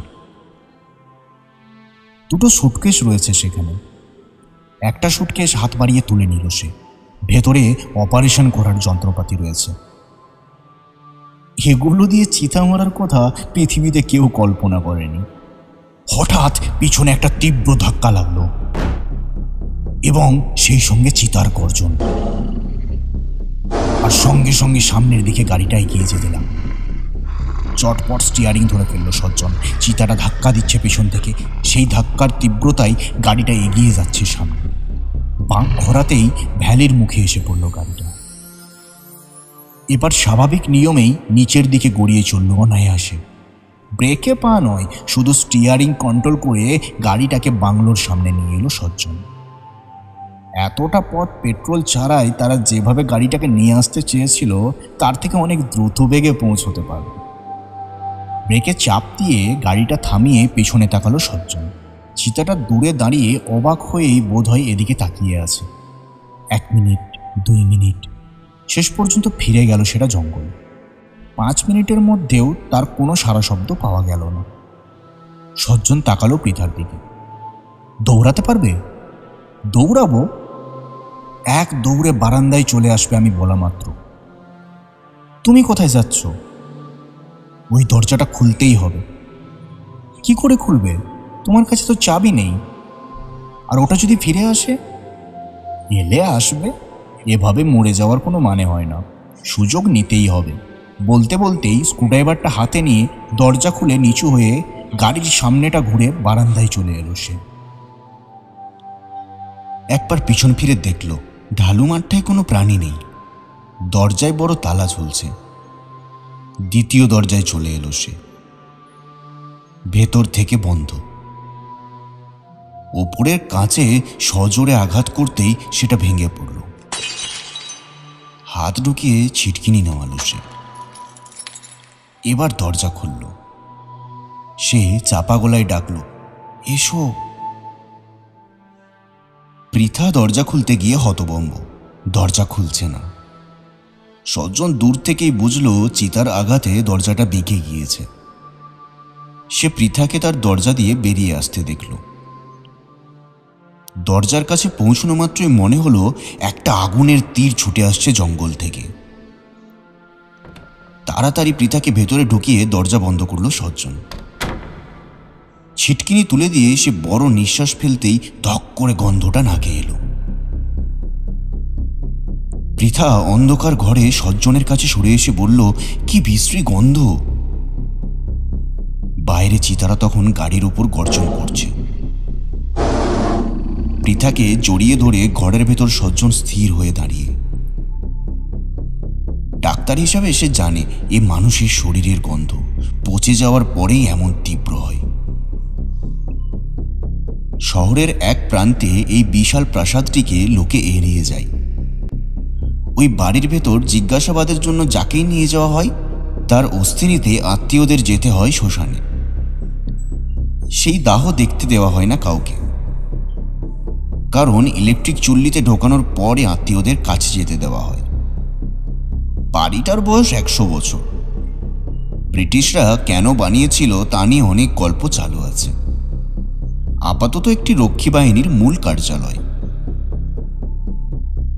দুটো সুটকেস রয়েছে সেখানে। একটা সুটকেস হাত বাড়িয়ে তুলে নিল সে। ভেতরে অপারেশন করার যন্ত্রপাতি রয়েছে। এগুলো দিয়ে চিতা মারার কথা পৃথিবীতে কেউ কল্পনা করেনি। হঠাৎ পিছনে একটা তীব্র ধাক্কা লাগলো। এবং সেই সঙ্গে চিতার গর্জন। আর সঙ্গে সঙ্গে সামনের দিকে গাড়িটা এগিয়ে যেতে লাগলো। চটপট স্টিয়ারিং ধরে ফেললো সজ্জন। চিতাটা ধাক্কা দিচ্ছে পেছন থেকে, সেই ধাক্কার তীব্রতায় গাড়িটা এগিয়ে যাচ্ছে সামনে। বাঁক ঘোরাতেই ভ্যালির মুখে এসে পড়ল গাড়িটা। এবার স্বাভাবিক নিয়মেই নিচের দিকে গড়িয়ে চলল অনায়াসে। ব্রেকে পা নয়, শুধু স্টিয়ারিং কন্ট্রোল করে গাড়িটাকে বাংলোর সামনে নিয়ে এলো সজ্জন। এতটা পথ পেট্রোল ছাড়াই তারা যেভাবে গাড়িটাকে নিয়ে আসতে চেয়েছিল তার থেকে অনেক দ্রুত বেগে পৌঁছতে পারবে। ব্রেকে চাপ দিয়ে গাড়িটা থামিয়ে পেছনে তাকালো সজ্জন। চিতাটা দূরে দাঁড়িয়ে অবাক হয়েই বোধহয় এদিকে তাকিয়ে আছে। 1 মিনিট, 2 মিনিট, শেষ পর্যন্ত ফিরে গেল সেটা জঙ্গল। 5 মিনিটের মধ্যেও তার কোনো সাড়া শব্দ পাওয়া গেল না। সজ্জন তাকালো পৃথার দিকে। দৌড়াতে পারবে? দৌড়াবো? এক দৌড়ে বারান্দায় চলে আসবে আমি বলা মাত্র। তুমি কোথায় যাচ্ছ? ওই দরজাটা খুলতেই হবে। কি করে খুলবে? তোমার কাছে তো চাবি নেই। আর ওটা যদি ফিরে আসে? এলে আসবে, এভাবে মরে যাওয়ার কোনো মানে হয় না। সুযোগ নিতেই হবে। বলতে বলতেই স্ক্রুড্রাইভারটা হাতে নিয়ে দরজা খুলে নিচু হয়ে গাড়ির সামনেটা ঘুরে বারান্দায় চলে এলো সে। একবার পিছন ফিরে দেখল ঢালু মাঠটায় কোনো প্রাণী নেই। দরজায় বড় তালা ঝুলছে। দ্বিতীয় দরজায় চলে এলো সে। ভেতর থেকে বন্ধ। ওপরের কাঁচে সজোরে আঘাত করতেই সেটা ভেঙে পড়ল। হাত ঢুকিয়ে ছিটকিনি নেওয়ালো সে। এবার দরজা খুলল। সে চাপা গলায় ডাকল, এসো। পৃথা দরজা খুলতে গিয়ে হতভম্ব। দরজা খুলছে না। সজ্জন দূর থেকেই বুঝল চিতার আঘাতে দরজাটা বেঁকে গিয়েছে। সে পৃথাকে তার দরজা দিয়ে বেরিয়ে আসতে দেখল। দরজার কাছে পৌঁছানো মাত্রই মনে হলো একটা আগুনের তীর ছুটে আসছে জঙ্গল থেকে। তাড়াতাড়ি পৃথাকে ভেতরে ঢুকিয়ে দরজা বন্ধ করল সজ্জন। ছিটকিনি তুলে দিয়ে সে বড় নিঃশ্বাস ফেলতেই ধক করে গন্ধটা নাকে এলো। পৃথা অন্ধকার ঘরে সজ্জনের কাছে সরে এসে বলল, কি বিশ্রী গন্ধ। বাইরে চিতারা তখন গাড়ির উপর গর্জন করছে। পৃথাকে জড়িয়ে ধরে ঘরের ভেতর সজ্জন স্থির হয়ে দাঁড়িয়ে। ডাক্তার হিসাবে সে জানে এ মানুষের শরীরের গন্ধ পচে যাওয়ার পরেই এমন তীব্র হয়। শহরের এক প্রান্তে এই বিশাল প্রাসাদটিকে লোকে এড়িয়ে যায়। ওই বাড়ির ভেতর জিজ্ঞাসাবাদের জন্য যাকেই নিয়ে যাওয়া হয় তার অস্থি নিতে আত্মীয়দের যেতে হয় শ্মশানে। সেই দাহ দেখতে দেওয়া হয় না কাউকে, কারণ ইলেকট্রিক চুল্লিতে ঢোকানোর পরে আত্মীয়দের কাছে যেতে দেওয়া হয়। বাড়িটার বয়স 100 বছর। ব্রিটিশরা কেন বানিয়েছিল তা নিয়ে অনেক গল্প চালু আছে। আপাতত একটি রক্ষী বাহিনীর মূল কার্যালয়।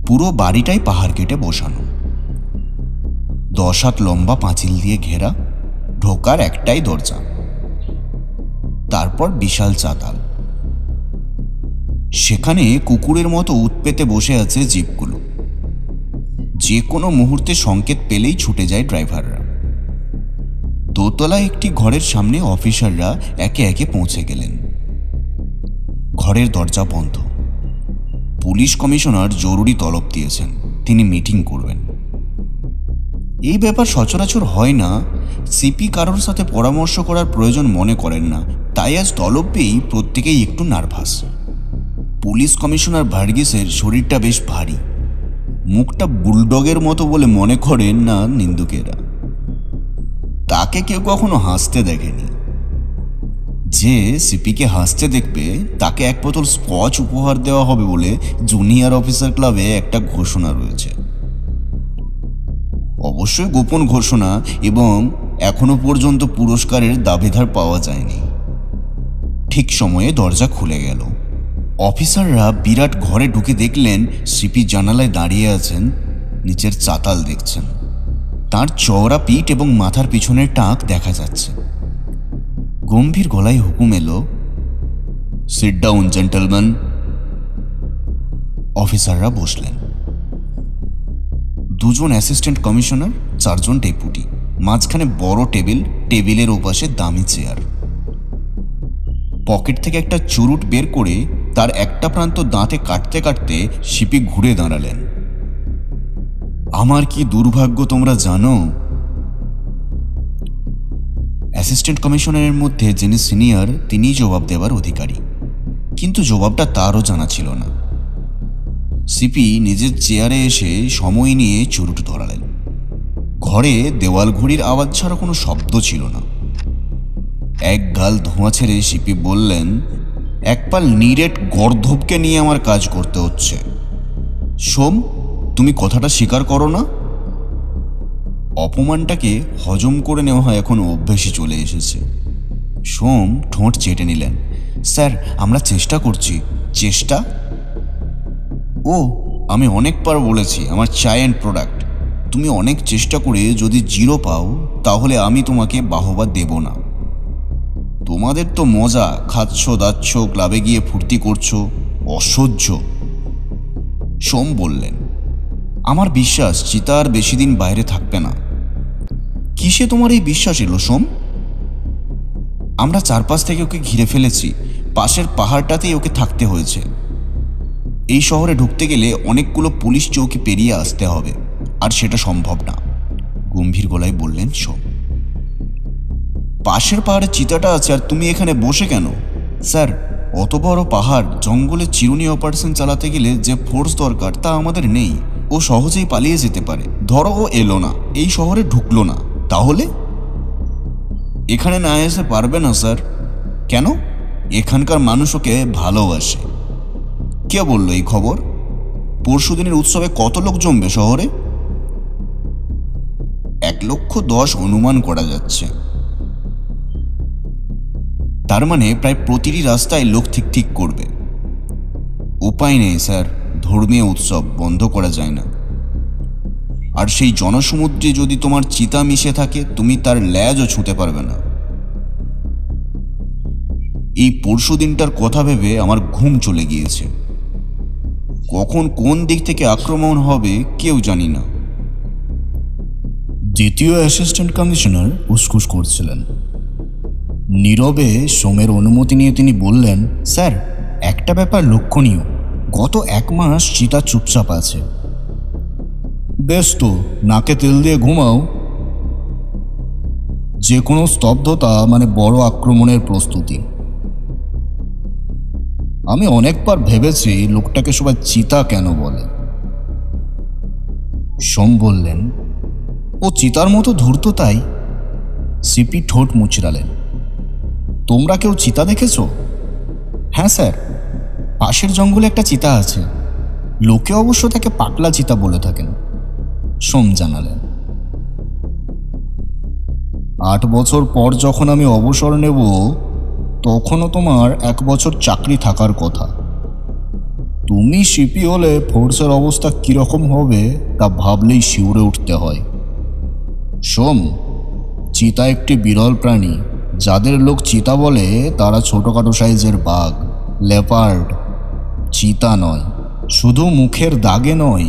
পুরো বাড়িটাই পাহাড় কেটে বসানো। 10 হাত লম্বা পাঁচিল দিয়ে ঘেরা। ঢোকার একটাই দরজা। তারপর বিশাল চাতাল। সেখানে কুকুরের মতো উৎপেতে বসে আছে জিপগুলো। যে কোনো মুহূর্তে সংকেত পেলেই ছুটে যায় ড্রাইভাররা। দোতলায় একটি ঘরের সামনে অফিসাররা একে একে পৌঁছে গেলেন। ঘরের দরজা বন্ধ। পুলিশ কমিশনার জরুরি তলব দিয়েছেন, তিনি মিটিং করবেন। এই ব্যাপার সচরাচর হয় না। সিপি কারোর সাথে পরামর্শ করার প্রয়োজন মনে করেন না, তাই আজ তলব পেয়েই প্রত্যেকেই একটু নার্ভাস। পুলিশ কমিশনার ভার্গিসের শরীরটা বেশ ভারী। মুখটা বুলডগের মতো বলে মনে করেন না নিন্দুকেরা। তাকে কেউ কখনো হাসতে দেখেনি। যে সিপিকে হাসতে দেখবে তাকে 1 বোতল স্কচ উপহার দেওয়া হবে বলে জুনিয়র অফিসার ক্লাবে একটা ঘোষণা রয়েছে। অবশ্যই গোপন ঘোষণা এবং এখনো পর্যন্ত পুরস্কারের দাবিদার পাওয়া যায়নি। ঠিক সময়ে দরজা খুলে গেল। অফিসাররা বিরাট ঘরে ঢুকে দেখলেন সিপি জানালায় দাঁড়িয়ে আছেন, নিচের চাতাল দেখছেন। তার চওড়া পিঠ এবং মাথার পিছনের টাক দেখা যাচ্ছে। গম্ভীর গলায় হুকুম এলো, সিট ডাউন জেন্টলম্যান। অফিসাররা বসলেন। দুজন অ্যাসিস্ট্যান্ট কমিশনার, 4 জন ডেপুটি, মাঝখানে বড় টেবিল, টেবিলের ওপাশে দামি চেয়ার। পকেট থেকে একটা চুরুট বের করে তার একটা প্রান্ত দাঁতে কাটতে কাটতে শিপি ঘুরে দাঁড়ালেন। আমার কি দুর্ভাগ্য তোমরা জানো? অ্যাসিস্ট্যান্ট কমিশনারের মধ্যে যিনি সিনিয়র তিনিই জবাব দেওয়ার অধিকারী, কিন্তু জবাবটা তারও জানা ছিল না। সিপি নিজের চেয়ারে এসে সময় নিয়ে চুরুট ধরালেন। ঘরে দেওয়াল ঘড়ির আওয়াজ ছাড়া কোনো শব্দ ছিল না। এক গাল ধোঁয়া ছেড়ে সিপি বললেন, এক পাল নিরেট গর্ধবকে নিয়ে আমার কাজ করতে হচ্ছে। সোম, তুমি কথাটা স্বীকার করো না? অপমানটাকে হজম করে নেওয়া হয় এখন অভ্যেসই চলে এসেছে। সোম ঠোঁট চেটে নিলেন। স্যার, আমরা চেষ্টা করছি। চেষ্টা? ও, আমি অনেকবার বলেছি আমার চাই অ্যান্ড প্রোডাক্ট। তুমি অনেক চেষ্টা করে যদি 0 পাও তাহলে আমি তোমাকে বাহবা দেব না। তোমাদের তো মজা, খাচ্ছ দাচ্ছ, ক্লাবে গিয়ে ফুর্তি করছো, অসহ্য। সোম বললেন, আমার বিশ্বাস চিতা আর বেশি দিন বাইরে থাকবে না। কিসে তোমার এই বিশ্বাস এলো সোম? আমরা চারপাশ থেকে ওকে ঘিরে ফেলেছি, পাশের পাহাড়টাতেই ওকে থাকতে হয়েছে। এই শহরে ঢুকতে গেলে অনেকগুলো পুলিশ চৌকি পেরিয়ে আসতে হবে, আর সেটা সম্ভব না, গম্ভীর গলায় বললেন সোম। পাশের পাহাড়ে চিতাটা আছে আর তুমি এখানে বসে কেন? স্যার, অত বড় পাহাড়, জঙ্গলে চিরুনি অপারেশন চালাতে গেলে যে ফোর্স দরকার তা আমাদের নেই। ও সহজেই পালিয়ে যেতে পারে। ধরো ও এলো না, এই শহরে ঢুকলো না, তাহলে? এখানে না এসে পারবে না স্যার। কেন? এখানকার মানুষ ওকে ভালোবাসে। কে বললো এই খবর? পরশুদিনের উৎসবে কত লোক জমবে শহরে? 1,10,000 অনুমান করা যাচ্ছে। তার মানে প্রায় প্রতিটি রাস্তায় লোক ঠিক করবে। উপায় নেই স্যার, ধর্মীয় উৎসব বন্ধ করা যায় না। আর সেই জনসমুদ্রে যদি তোমার চিতা মিশে থাকে, তুমি তার ল্যাজও ছুঁতে পারবে না। এই পরশু দিনটার কথা ভেবে আমার ঘুম চলে গিয়েছে। কখন কোন দিক থেকে আক্রমণ হবে কেউ জানি না। দ্বিতীয় অ্যাসিস্ট্যান্ট কমিশনার উসখুস করছিলেন। নীরবে সোমের অনুমতি নিয়ে তিনি বললেন, স্যার, একটা ব্যাপার লক্ষণীয়। গত 1 মাস চিতা চুপচাপ আছে। বেশ তো, নাকে তেল দিয়ে ঘুমাও। যে কোনো স্তব্ধতা মানে বড় আক্রমণের প্রস্তুতি। আমি অনেকবার ভেবেছি লোকটাকে সবাই চিতা কেন বলে। সোম বললেন, ও চিতার মতো ধূর্ত তাই। সিপি ঠোঁট মুচড়ালেন। তোমরা কেউ চিতা দেখেছ? হ্যাঁ স্যার, পাশের জঙ্গলে একটা চিতা আছে। লোকে অবশ্য তাকে পাগলা চিতা বলে থাকেন। সোম জানালেন। 8 বছর পর যখন আমি অবসর নেব তখনও তোমার 1 বছর চাকরি থাকার কথা। তুমি সিপি হলে ফোর্সের অবস্থা কিরকম হবে তা ভাবলেই শিউরে উঠতে হয়। সোম, চিতা একটি বিরল প্রাণী। যাদের লোক চিতা বলে তারা ছোটখাটো সাইজের বাঘ, লেপার্ড। চিতা নয়, শুধু মুখের দাগে নয়,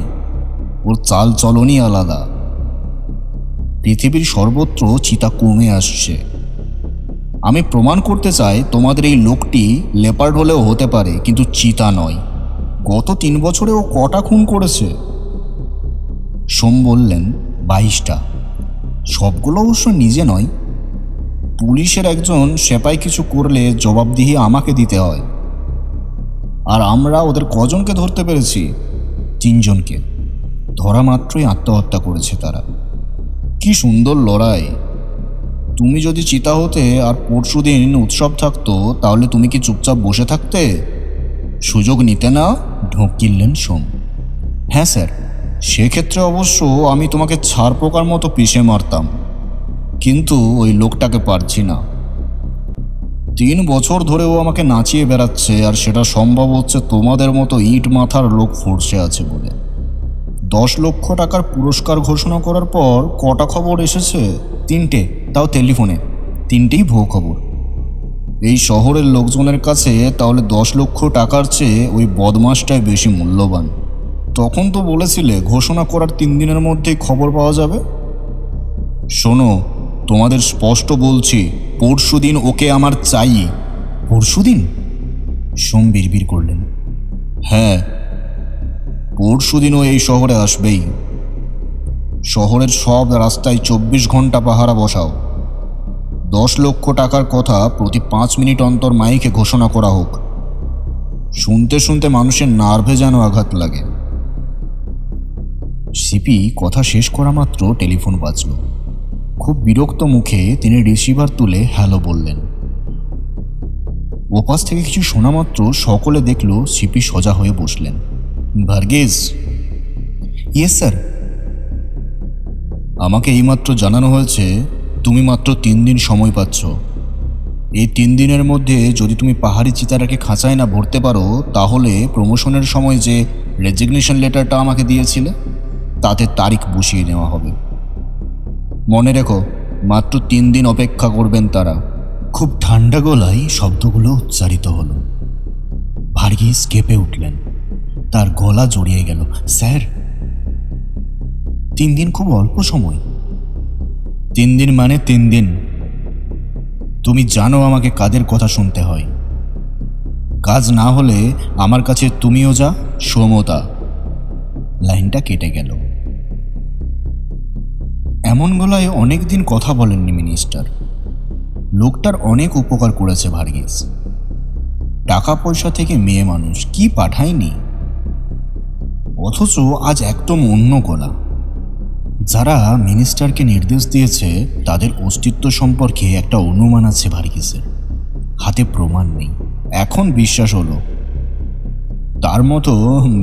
ওর চাল চলনই আলাদা। পৃথিবীর সর্বত্র চিতা কমে আসছে। আমি প্রমাণ করতে চাই তোমাদের এই লোকটি লেপার্ড হলেও হতে পারে, কিন্তু চিতা নয়। গত 3 বছরে ও কটা খুন করেছে? সোম বললেন, 22টা। সবগুলো অবশ্য নিজে নয়। পুলিশের একজন সেপাই কিছু করলে জবাবদিহি আমাকে দিতে হয়। আর আমরা ওদের কজনকে ধরতে পেরেছি? 3 জনকে। ধরা মাত্রই আত্মহত্যা করেছে তারা। কি সুন্দর লড়াই। তুমি যদি চিতা হতে আর পরশুদিন উৎসব থাকতো তাহলে তুমি কি চুপচাপ বসে থাকতে? সুযোগ নিতে না? ঢোকিলেন সোম। হ্যাঁ স্যার, সেক্ষেত্রে অবশ্য আমি তোমাকে ছাড় পোকার মতো পিষে মারতাম, কিন্তু ওই লোকটাকে পারছি না। 3 বছর ধরেও আমাকে নাচিয়ে বেড়াচ্ছে, আর সেটা সম্ভব হচ্ছে তোমাদের মতো ইট মাথার লোক ফোর্সে আছে বলে। 10 লক্ষ টাকার পুরস্কার ঘোষণা করার পর কটা খবর এসেছে? 3টে, তাও টেলিফোনে। 3টেই ভুয়ো খবর। এই শহরের লোকজনের কাছে তাহলে 10 লক্ষ টাকার চেয়ে ওই বদমাসটাই বেশি মূল্যবান। তখন তো বলেছিলে ঘোষণা করার 3 দিনের মধ্যেই খবর পাওয়া যাবে। শোনো, তোমাদের স্পষ্ট বলছি, পরশুদিন ওকে আমার চাই। পরশুদিন? সোম বিড়বিড় করলেন। হ্যাঁ, পরশুদিনও এই শহরে আসবেই। শহরের সব রাস্তায় 24 ঘন্টা পাহারা বসাও। 10 লক্ষ টাকার কথা প্রতি 5 মিনিট অন্তর মাইকে ঘোষণা করা হোক। শুনতে শুনতে মানুষের নার্ভে যেন আঘাত লাগে। সিপি কথা শেষ করা মাত্র টেলিফোন বাজল। খুব বিরক্ত মুখে তিনি রিসিভার তুলে হ্যালো বললেন। ওপাশ থেকে কিছু শোনা মাত্র সকলে দেখল সিপি সোজা হয়ে বসলেন। ভার্গিস? Yes sir. আমাকে এইমাত্র জানানো হয়েছে তুমি মাত্র 3 দিন সময় পাচ্ছ। এই 3 দিনের মধ্যে যদি তুমি পাহাড়ি চিতারাকে খাঁচায় না ভরতে পারো, তাহলে প্রমোশনের সময় যে রেজিগনেশন লেটারটা আমাকে দিয়েছিলে তাতে তারিখ বসিয়ে নেওয়া হবে। মনে রেখো, মাত্র 3 দিন অপেক্ষা করবেন তারা। খুব ঠান্ডা গলায় শব্দগুলো উচ্চারিত হলো। ভার্গিস কেঁপে উঠলেন, তার গলা জড়িয়ে গেল। স্যার, 3 দিন খুব অল্প সময়। 3 দিন মানে 3 দিন। তুমি জানো আমাকে কাদের কথা শুনতে হয়। কাজ না হলে আমার কাছে তুমিও যা, সমতা। লাইনটা কেটে গেল। এমন গলায় অনেকদিন কথা বলেননি মিনিস্টার। লোকটার অনেক উপকার করেছে ভার্গিস। টাকা পয়সা থেকে মেয়ে মানুষ কি পাঠায়নি। অথচ আজ একদম অন্য গলা। যারা মিনিস্টারকে নির্দেশ দিয়েছে তাদের অস্তিত্ব সম্পর্কে একটা অনুমান আছে ভার্গিসের। হাতে প্রমাণ নেই, এখন বিশ্বাস হলো। তার মতো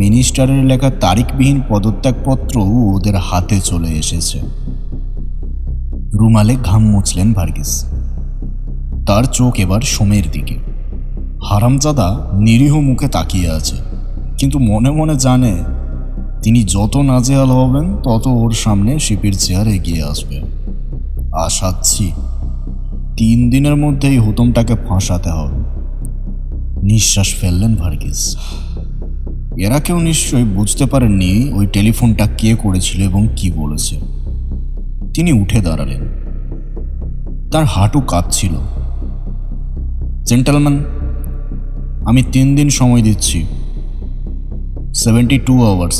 মিনিস্টারের লেখা তারিখবিহীন পদত্যাগপত্র ওদের হাতে চলে এসেছে। রুমালে ঘাম মুছলেন ভার্গিস। তার চোখ এবার সোমের দিকে। হারামজাদা নিরীহ মুখে তাকিয়ে আছে, কিন্তু মনে মনে জানে তিনি যত নাজেহাল হবেন তত ওর সামনে শিপির চেয়ার এগিয়ে আসবে। আশাচ্ছি 3 দিনের মধ্যেই হুতমটাকে ফাঁসাতে হবে। নিঃশ্বাস ফেললেন ভার্গিস। এরা কেউ নিশ্চয়ই বুঝতে পারেননি ওই টেলিফোনটা কে করেছিল এবং কি বলেছে। তিনি উঠে দাঁড়ালেন। তার হাঁটু কাঁপছিল। জেন্টলম্যান, আমি 3 দিন সময় দিচ্ছি, 72 আওয়ার্স।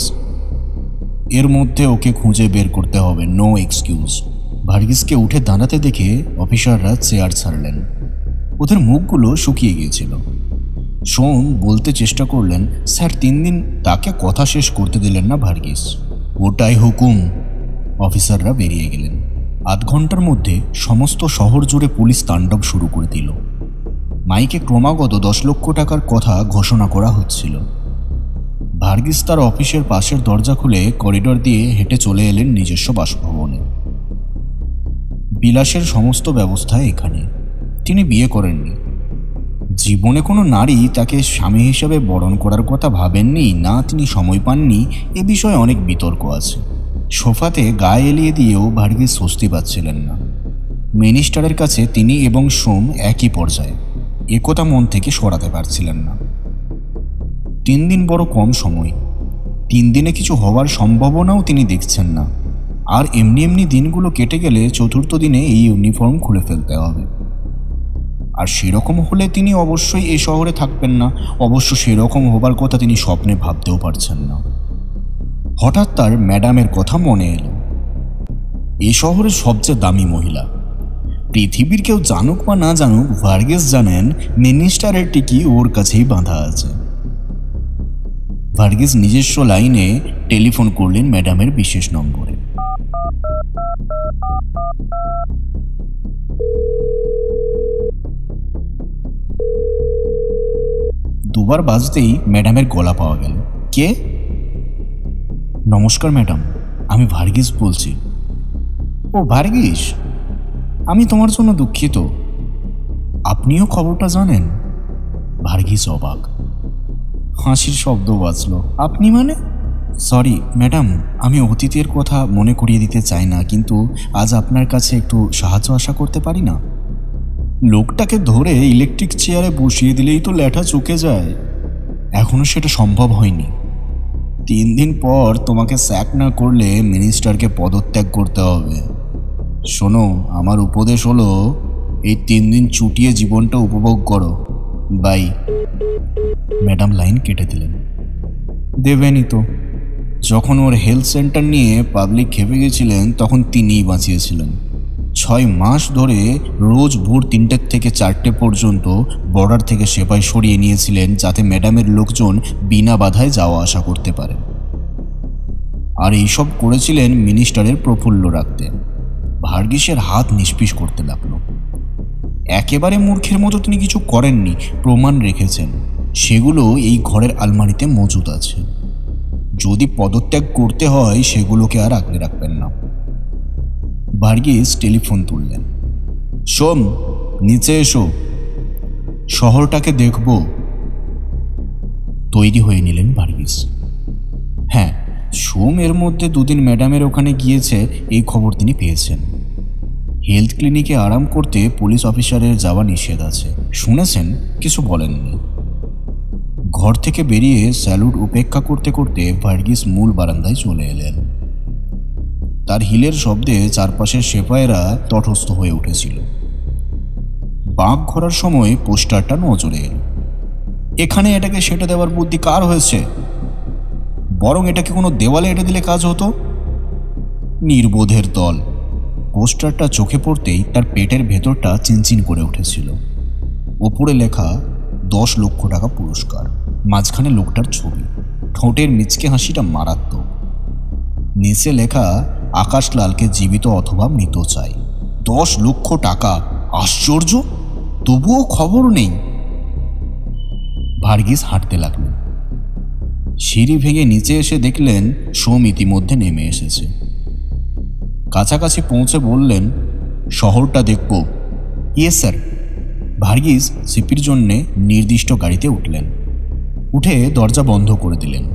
এর মধ্যে ওকে খুঁজে বের করতে হবে, নো এক্সকিউজ। ভার্গিসকে উঠে দাঁড়াতে দেখে অফিসাররা চেয়ার ছাড়লেন। ওদের মুখগুলো শুকিয়ে গিয়েছিল। সোম বলতে চেষ্টা করলেন, স্যার 3 দিন। তাকে কথা শেষ করতে দিলেন না ভার্গিস। ওটাই হুকুম। অফিসাররা বেরিয়ে গেলেন। আধ ঘন্টার মধ্যে সমস্ত শহর জুড়ে পুলিশ তাণ্ডব শুরু করে দিল। মাইকে ক্রমাগত 10 লক্ষ টাকার কথা ঘোষণা করা হচ্ছিল। ভার্গিস তার অফিসের পাশের দরজা খুলে করিডর দিয়ে হেঁটে চলে এলেন নিজস্ব বাসভবনে। বিলাসের সমস্ত ব্যবস্থা এখানে। তিনি বিয়ে করেননি। জীবনে কোনো নারী তাকে স্বামী হিসেবে বরণ করার কথা ভাবেননি না, তিনি সময় পাননি, এ বিষয়ে অনেক বিতর্ক আছে। সোফাতে গায়ে এলিয়ে দিয়েও ভার্গিস স্বস্তি পাচ্ছিলেন না। মিনিস্টারের কাছে তিনি এবং সোম একই পর্যায়ে, একথা মন থেকে সরাতে পারছিলেন না। 3 দিন বড় কম সময়। 3 দিনে কিছু হওয়ার সম্ভাবনাও তিনি দেখছেন না। আর এমনি এমনি দিনগুলো কেটে গেলে 4র্থ দিনে এই ইউনিফর্ম খুলে ফেলতে হবে। আর সেরকম হলে তিনি অবশ্যই এই শহরে থাকবেন না। অবশ্য সেরকম হবার কথা তিনি স্বপ্নে ভাবতেও পারছেন না। হঠাৎ তার ম্যাডামের কথা মনে এলো। এ শহরের সবচেয়ে দামি মহিলা। পৃথিবীর কেউ জানুক বা না জানুক, ভার্গিস জানেন মিনিস্টারের টিকি ওর কাছেই বাঁধা আছে। ভার্গিস নিজস্ব লাইনে টেলিফোন করলেন ম্যাডামের বিশেষ নম্বরে। দুবার বাজতেই ম্যাডামের গলা পাওয়া গেল। কে? নমস্কার ম্যাডাম, আমি ভার্গিস বলছি। ও ভার্গিস, আমি তোমার জন্য দুঃখিত। আপনিও খবরটা জানেন? ভার্গিস অবাক। হাসির শব্দ বাজল। আপনি মানে? সরি ম্যাডাম, আমি অতীতের কথা মনে করিয়ে দিতে চাই না, কিন্তু আজ আপনার কাছে একটু সাহায্য আশা করতে পারি না? লোকটাকে ধরে ইলেকট্রিক চেয়ারে বসিয়ে দিলেই তো ল্যাঠা চুকে যায়। এখনো সেটা সম্ভব হয়নি। 3 দিন পর তোমাকে স্যাক না করলে মিনিস্টারকে পদত্যাগ করতে হবে। শোনো, আমার উপদেশ হলো এই 3 দিন চুটিয়ে জীবনটা উপভোগ করো। বাই। ম্যাডাম লাইন কেটে দিলেন। দেবেনই তো। যখন ওর হেলথ সেন্টার নিয়ে পাবলিক খেপে গেছিলেন তখন তিনিই বাঁচিয়েছিলেন। 6 মাস ধরে রোজ ভোর 3টে থেকে 4টে পর্যন্ত বর্ডার থেকে সেপাই সরিয়ে নিয়েছিলেন যাতে ম্যাডামের লোকজন বিনা বাধায় যাওয়া আসা করতে পারে। আর এইসব করেছিলেন মিনিস্টারের প্রফুল্ল রাখতে। ভার্গিসের হাত নিষ্পিস করতে লাগলো। একেবারে মূর্খের মতো তিনি কিছু করেননি, প্রমাণ রেখেছেন। সেগুলো এই ঘরের আলমারিতে মজুদ আছে। যদি পদত্যাগ করতে হয় সেগুলোকে আর আগলে রাখবেন না। ভার্গিস টেলিফোন তুললেন। সোম, নিচে এসো, শহরটাকে দেখব। তৈরি হয়ে নিলেন ভার্গিস। হ্যাঁ, সোম এর মধ্যে 2 দিন ম্যাডামের ওখানে গিয়েছে এই খবর তিনি পেয়েছেন। হেলথ ক্লিনিকে আরাম করতে পুলিশ অফিসারের যাওয়া নিষেধ আছে শুনেছেন, কিছু বলেননি। ঘর থেকে বেরিয়ে স্যালুট উপেক্ষা করতে করতে ভার্গিস মূল বারান্দায় চলে এলেন। তার হিলের শব্দে চারপাশের সেপাইরা তটস্থ হয়ে উঠেছিল। বাঁক ঘোরার সময় পোস্টারটা নজরে এল। এখানে এটাকে সেটে দেওয়ার বুদ্ধি কার হয়েছে? বরং এটাকে কোনো দেওয়ালে এঁটে দিলে কাজ হতো। নির্বোধের দল। পোস্টারটা চোখে পড়তেই তার পেটের ভেতরটা চিনচিন করে উঠেছিল। ওপরে লেখা 10 লক্ষ টাকা পুরস্কার। মাঝখানে লোকটার ছবি, ঠোঁটের মিচকে হাসিটা মারাত্মক। নিচে লেখা আকাশলালকে জীবিত অথবা মৃত চাই। 10 লক্ষ টাকা! আশ্চর্য, তবুও খবর নেই। ভার্গিস হাঁটতে লাগলেন। সিঁড়ি ভেঙে নিচে এসে দেখলেন সোম ইতিমধ্যে নেমে এসেছে। কাছাকাছি পৌঁছে বললেন, শহরটা দেখব। Yes sir. ভার্গিস সিপির জন্যে নির্দিষ্ট গাড়িতে উঠলেন। উঠে দরজা বন্ধ করে দিলেন।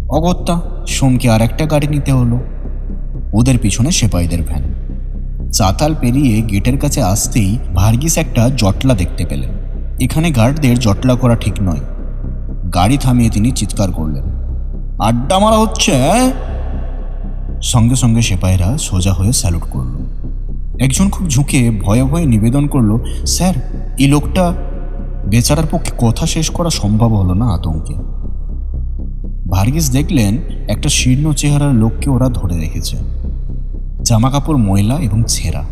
অগত্যা সোমকে আর একটা গাড়ি নিতে হলো। ওদের পিছনে সেপাইদের ভ্যান। চাতাল পেরিয়ে গেটের কাছে আসতেই ভার্গিস একটা জটলা দেখতে পেলেন। এখানে গার্ডদের জটলা করা ঠিক নয়। গাড়ি থামিয়ে তিনি চিৎকার করলেন, আড্ডা মারা হচ্ছে? সঙ্গে সঙ্গে সেপাইরা সোজা হয়ে স্যালুট করল। একজন খুব ঝুঁকে ভয়ে ভয়ে নিবেদন করল, স্যার, এই লোকটা। বেচারার পক্ষে কথা শেষ করা সম্ভব হলো না আতঙ্কে। ভার্গিস দেখলেন একটা শীর্ণ চেহারার লোককে ওরা ধরে রেখেছে। জামা কাপড় ময়লা এবং ছেঁড়া।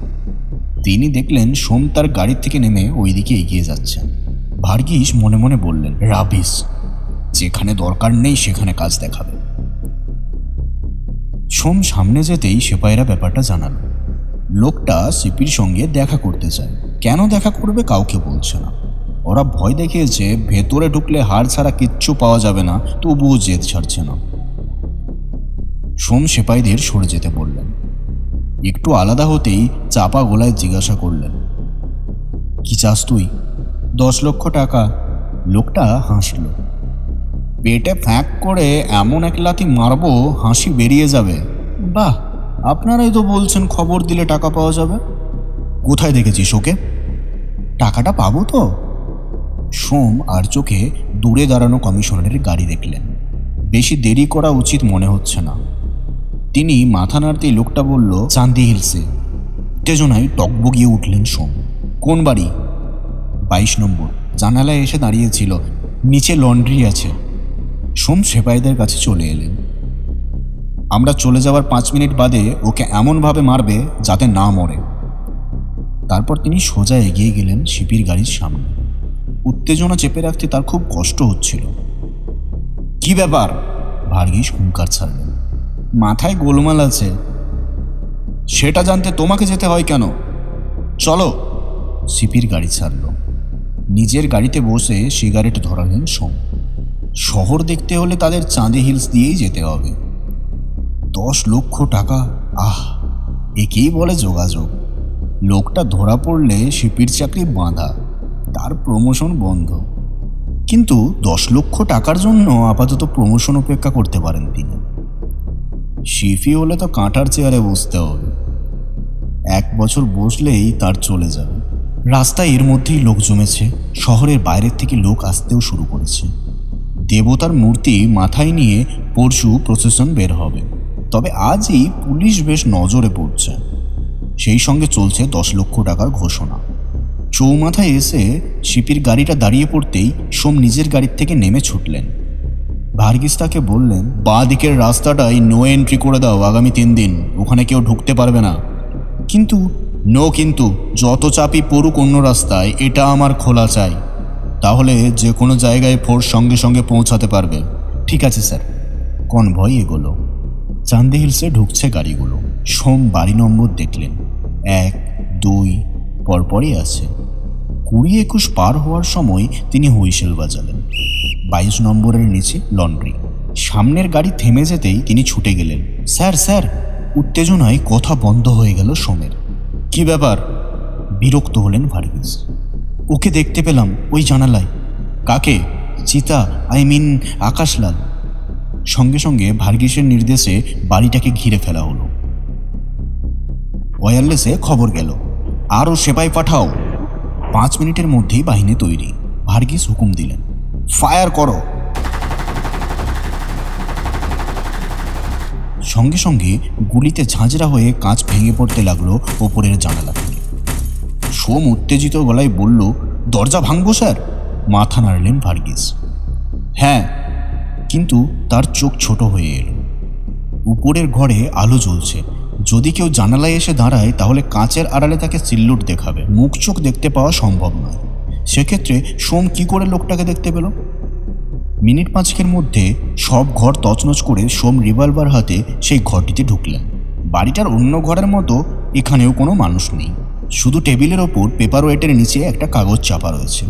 তিনি দেখলেন সোম তার গাড়ি থেকে নেমে ওইদিকে এগিয়ে যাচ্ছেন। ভার্গিস মনে মনে বললেন, রাবিস, যেখানে দরকার নেই সেখানে কাজ দেখাবে। সোম সামনে যেতেই সেপাইরা ব্যাপারটা জানাল। লোকটা সিপির সঙ্গে দেখা করতে চায়। কেন দেখা করবে কাউকে বলছে না। ওরা ভয় দেখিয়েছে ভেতরে ঢুকলে হাড় ছাড়া কিচ্ছু পাওয়া যাবে না, তবুও জেদ ছাড়ছে না। সোম সেপাইদের সরে যেতে বললেন। একটু আলাদা হতেই চাপা গলায় জিজ্ঞাসা করলেন, কি চাস তুই? 10 লক্ষ টাকা। লোকটা হাসল। পেটে ফ্যাঁক করে এমন এক লাথি মারবো হাসি বেরিয়ে যাবে। বাহ, আপনারাই তো বলছেন খবর দিলে টাকা পাওয়া যাবে। কোথায় দেখেছিস ওকে? টাকাটা পাবো তো? সোম আর চোখে দূরে দাঁড়ানো কমিশনারের গাড়ি দেখলেন। বেশি দেরি করা উচিত মনে হচ্ছে না। তিনি মাথা নাড়তেই লোকটা বলল, চান্দি হিলসে। উত্তেজনায় টকবগিয়ে উঠলেন সোম। কোন বাড়ি? 22 নম্বর। জানালায় এসে দাঁড়িয়েছিল, নিচে লন্ড্রি আছে। সোম সেপাইদের কাছে চলে এলেন। আমরা চলে যাওয়ার 5 মিনিট বাদে ওকে এমনভাবে মারবে যাতে না মরে। তারপর তিনি সোজা এগিয়ে গেলেন শিপির গাড়ির সামনে। উত্তেজনা চেপে রাখতে তার খুব কষ্ট হচ্ছিল। কি ব্যাপার? ভার্গিস হুঙ্কার ছাড়লেন। মাথায় গোলমাল আছে। সেটা জানতে তোমাকে যেতে হয় কেন? চলো। সিপির গাড়ি ছাড়ল। নিজের গাড়িতে বসে সিগারেট ধরালেন সোম। শহর দেখতে হলে তাদের চাঁদে হিলস দিয়েই যেতে হবে। 10 লক্ষ টাকা! আহ, একেই বলে যোগাযোগ। লোকটা ধরা পড়লে শিপির চাকরি বাঁধা, তার প্রমোশন বন্ধ। কিন্তু 10 লক্ষ টাকার জন্য আপাতত প্রমোশন উপেক্ষা করতে পারেন তিনি। শিফি হলে তো কাঁটার চেয়ারে বসতে হবে। 1 বছর বসলেই তার চলে যাবে। রাস্তায় এর মধ্যেই লোক জমেছে, শহরের বাইরের থেকে লোক আসতেও শুরু করেছে। দেবতার মূর্তি মাথায় নিয়ে পরশু প্রসেশন বের হবে, তবে আজই পুলিশ বেশ নজরে পড়ছে। সেই সঙ্গে চলছে 10 লক্ষ টাকার ঘোষণা। চৌমাথায় এসে শিপির গাড়িটা দাঁড়িয়ে পড়তেই সোম নিজের গাড়ির থেকে নেমে ছুটলেন। ভার্গিস তাকে বললেন, বাঁ দিকের রাস্তাটাই নো এন্ট্রি করে দাও, আগামী 3 দিন ওখানে কেউ ঢুকতে পারবে না। কিন্তু যত চাপই পড়ুক অন্য রাস্তায়, এটা আমার খোলা চাই, তাহলে যে কোনো জায়গায় ফোর্স সঙ্গে সঙ্গে পৌঁছাতে পারবে। ঠিক আছে স্যার। কনভয় এগোলো। চান্দি হিলসে ঢুকছে গাড়িগুলো। সোম বাড়ি নম্বর দেখলেন, 1, 2 পরপরই আছে। 20-21 পার হওয়ার সময় তিনি হুইসেল বাজালেন। 22 নম্বরের নিচে লন্ড্রি। সামনের গাড়ি থেমে যেতেই তিনি ছুটে গেলেন। Sir sir! উত্তেজনায় কথা বন্ধ হয়ে গেল সোমের। কি ব্যাপার? বিরক্ত হলেন ভার্গিস। ওকে দেখতে পেলাম ওই জানালায়। কাকে? চিতা, আকাশলাল। সঙ্গে সঙ্গে ভার্গিসের নির্দেশে বাড়িটাকে ঘিরে ফেলা হলো। ওয়্যারলেসে খবর গেল, আরও সেপাই পাঠাও। 5 মিনিটের মধ্যেই বাহিনী তৈরি। ভার্গিস হুকুম দিলেন, ফায়ার করো। সঙ্গে সঙ্গে গুলিতে ঝাঁঝরা হয়ে কাঁচ ভেঙে পড়তে লাগলো ওপরের জানালা থেকে। সোম উত্তেজিত গলায় বলল, দরজা ভাঙবো স্যার? মাথা নাড়লেন ভার্গিস। হ্যাঁ, কিন্তু তার চোখ ছোট হয়ে এলো। উপরের ঘরে আলো জ্বলছে, যদি কেউ জানালায় এসে দাঁড়ায় তাহলে কাঁচের আড়ালে তাকে সিল্লুট দেখাবে, মুখ চোখ দেখতে পাওয়া সম্ভব নয়। সেক্ষেত্রে সোম কি করে লোকটাকে দেখতে পেল? মিনিট 5 মধ্যে সব ঘর তছনছ করে সোম রিভলভার হাতে সেই ঘরটিতে ঢুকলেন। বাড়িটার অন্য ঘরের মতো এখানেও কোনো মানুষ নেই, শুধু টেবিলের ওপর পেপার ওয়েটের নিচে একটা কাগজ চাপা রয়েছে।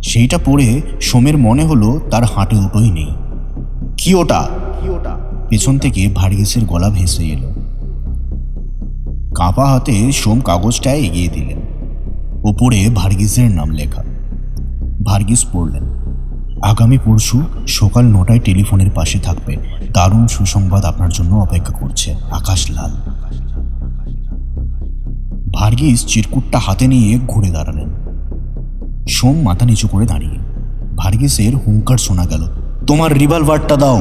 সেইটা পড়ে সোমের মনে হলো তার হাঁটু দুটোই নেই। কি ওটা? পেছন থেকে ভার্গিসের গলা ভেসে এলো। কাঁপা হাতে সোম কাগজটা এগিয়ে দিলেন। ওপরে ভার্গিসের নাম লেখা। ভার্গিস পড়লেন, আগামী পরশু সকাল 9টায় টেলিফোনের পাশে থাকবে, দারুণ সুসংবাদ আপনার জন্য অপেক্ষা করছে, আকাশলাল। ভার্গিস চিরকুটটা হাতে নিয়ে ঘুরে দাঁড়ালেন। সোম মাথা নিচু করে দাঁড়িয়ে। ভার্গিসের হুঙ্কার শোনা গেল, তোমার রিভলভারটা দাও।